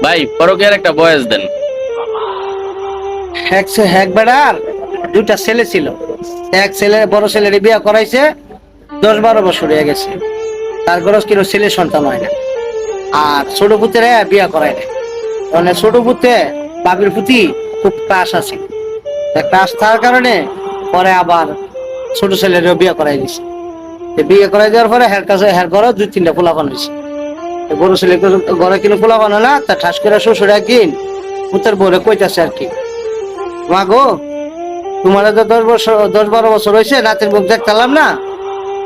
ভাই পরকের একটা বয়স দেন। এক বেড়ার দুইটা ছেলে ছিল। এক ছেলে বড় ছেলের বিয়ে করাইছে, 10-12 বছর হয়ে গেছে। তার গরজ কিনো ছেলে সন্তান হয় না। আর ছোট পুত্রে বিয়ে করায় না। মানে ছোট পুত্রে বাবির প্রতি খুব ক্রাশ আছে। ক্রাশ থাকার কারণে পরে আবার ছোট ছেলেরও বিয়ে করাই দিছে। বিয়ে করাই দেওয়ার পরে হের কাছে হের ঘরে 2-3টা পোলাপান হয়েছে। বড় ছেলে ঘরে কিনে পোলাপান হলো না, তা ঠাস করে শ্বশুর একদিন পুত্রের বউরে কইতাছে আর কি, মা গো, তোমার তো 10-12 বছর হয়েছে, রাতের মুখ দেখতাম না।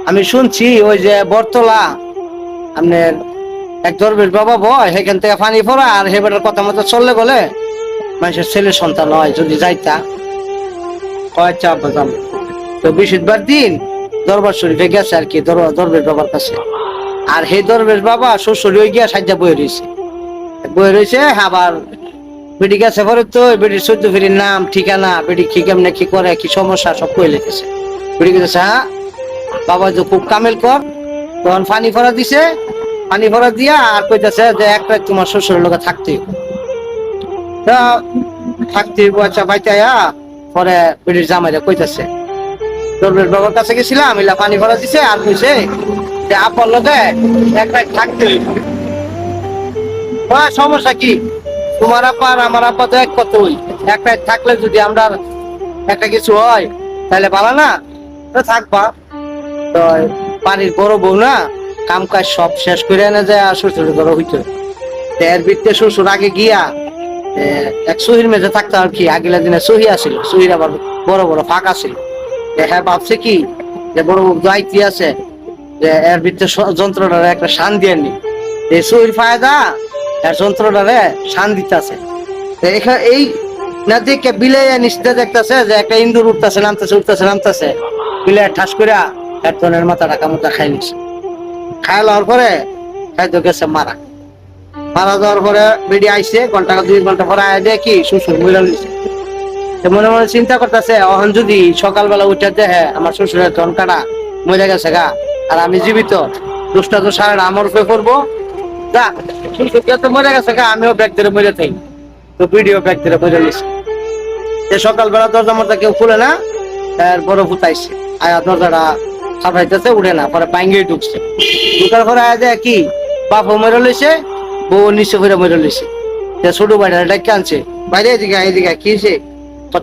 আমি শুনছি ওই যে বরতলা আপনার এক দরবেশ বাবা বয়, সেখান থেকে পানি পড়া, আর হেবেটার কথা মতো চললে গেলে মানুষের ছেলে সন্তান হয়, যদি যাইতা চাপ বাজাম। তো বৃহস্পতিবার দিন দরবার শরীফে গেছে আর কি, দরবেশ বাবার কাছে। আর সেই দরবেশ বাবা শ্বশুর হয়ে গিয়া সাজ্জা বয়ে রয়েছে। আবার বেটি গেছে পরে তো বেটির 14 ফেরির নাম ঠিকানা, বেটি কি কেমনে কি করে কি সমস্যা সব কয়ে লিখেছে। বেটি গেছে, হ্যাঁ বাবা তো খুব কামেল কর। তখন পানি ফোড়া দিছে, পানি ফোড়া দিয়া আর কইতেছে যে এক রাত তোমার শ্বশুরের লোকে থাকতে আচ্ছা বাইতাইয়া। পরে বেটির জামাইরা কইতেছে, দরবেশ বাবার কাছে গেছিলাম, এলা পানি ফোড়া দিছে আর কইছে যে আপন লোকে এক রাত থাকতে সমস্যা কি, তোমার আপা আর আমার আপা তো এক কতই, এক রাত থাকলে যদি আমরা একটা কিছু হয় তাহলে ভালো না, তো থাকবা। তো বাড়ির বড় বউ না, কাম কাজ সব শেষ করে এনে যায় আর শ্বশুর ঘরে হইতো। এর ভিত্তে শ্বশুর আগে গিয়া এক সহির মেঝে থাকতো আর কি। আগেলা দিনে সহি আসিল, সহির আবার বড় বড় ফাঁকা ছিল। হ্যাঁ ভাবছে কি যে বড় বউ দায়িত্ব আছে, যে এর ভিত্তে যন্ত্রটার একটা শান দিয়ে নি, এই সহির ফায়দা এর যন্ত্রটারে শান দিতেছে। এই না দেখে বিলে নিশ্চিত দেখতেছে যে একটা ইন্দুর উঠতেছে নামতেছে, বিলে ঠাস করে একজনের মাথা কামড়টা খাই নিছে। খাই লওয়ার পরে খাইতো গেছে মারা যাওয়ার পরে বেডি আইসে, 2 ঘন্টা পরে আয় দেখি শ্বশুর মহিলা নিছে। মনে মনে চিন্তা করতেছে, অহন যদি সকালবেলা উঠে দেখে আমার শ্বশুরের ধন কাটা মরে গেছে গা, আর আমি জীবিত, দোষটা তো সারা আমার উপরে করবো। যা শ্বশুর তো মরে গেছে গা, আমিও ব্যাগ ধরে মরে থাকি। তো ভিডিও ব্যাগ ধরে মরে নিছে। সকালবেলা দরজা মরজা কেউ খুলে না, তার বড় ফুটাইছে আয়া দরজাটা সাফাইতেছে, উঠে না, পরে বাইঙ্গে ঢুকছে। ঢুকার পরে আয়া দেয় কি বাপও মেরে লইছে, বউ নিচে করে মেরে লইছে। ছোট ভাইটা ডাকে আনছে, বাইরে এদিকে কি হয়েছে?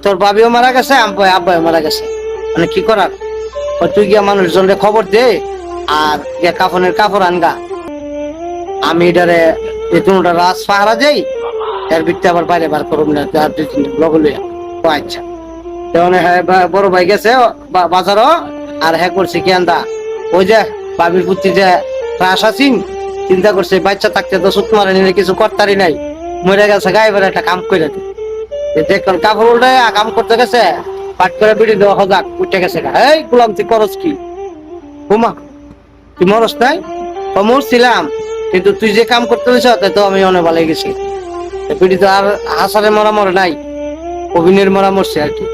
তোর বাবিও মারা গেছে, আব্বাও মারা গেছে, মানে কি করার? তুই গিয়া মানুষজনরে খবর দে, আর গিয়া কাফনের কাপড় আনগা, আমি এটারে কোনোটা রাজ পাহারা যাই, এর ভিত্তি আবার বাইরে বার করুন না, 2-3 লগ লইয়া। ও আচ্ছা। হ্যাঁ বড় ভাই গেছে বাজারও, আর হ্যাঁ করছে কি আন্দা ওই যে বাবির পুত্রি যে ক্রাশ আছিন, চিন্তা করছে বাচ্চা থাকতে তো সুত মারে নিলে কিছু করতারি নাই, মরে গেছে গায়ে বেড়ে একটা কাম করে দিই। দেখুন কাপড় উল্টায় কাম করতে গেছে, পাট করে বিড়ি দেওয়া হজাক উঠে গেছে। এই গুলাম তুই করস কি? হুমা তুই মরস নাই? তো মরছিলাম, কিন্তু তুই যে কাম করতে দিস তো আমি অনেক ভালো গেছি। বিড়ি তো আর হাসারে মরা মরে নাই, অভিনয়ের মরা মরছে আর কি।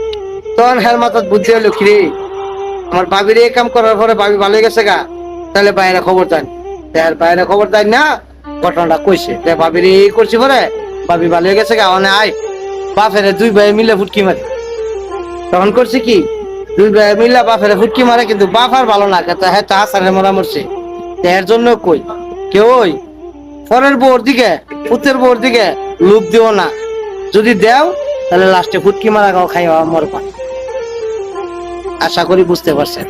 তখন হের মাথার বুদ্ধি হলো কি রে, আমার বাবির এই কাম করার পরে বাবি ভালো গেছে গা, তাহলে বাইরে খবর দেন। বাইরে খবর দেন না, ঘটনাটা কইছে বাবির এই করছি পরে বাবি ভালো গেছে গা, মানে আয় বাপের 2 ভাই মিলে ফুটকি মারে। তখন করছে কি 2 ভাই মিলে বাপের ফুটকি মারে, কিন্তু বাপ আর ভালো না, হ্যাঁ তো হাসারে মরা মরছে। এর জন্য কই কেউ ওই পরের বউর দিকে, পুতের বউর দিকে লোভ দিও না, যদি দেও তাহলে লাস্টে ফুটকি মারা গাও খাইয়া মরবা। আশা করি বুঝতে পারছেন।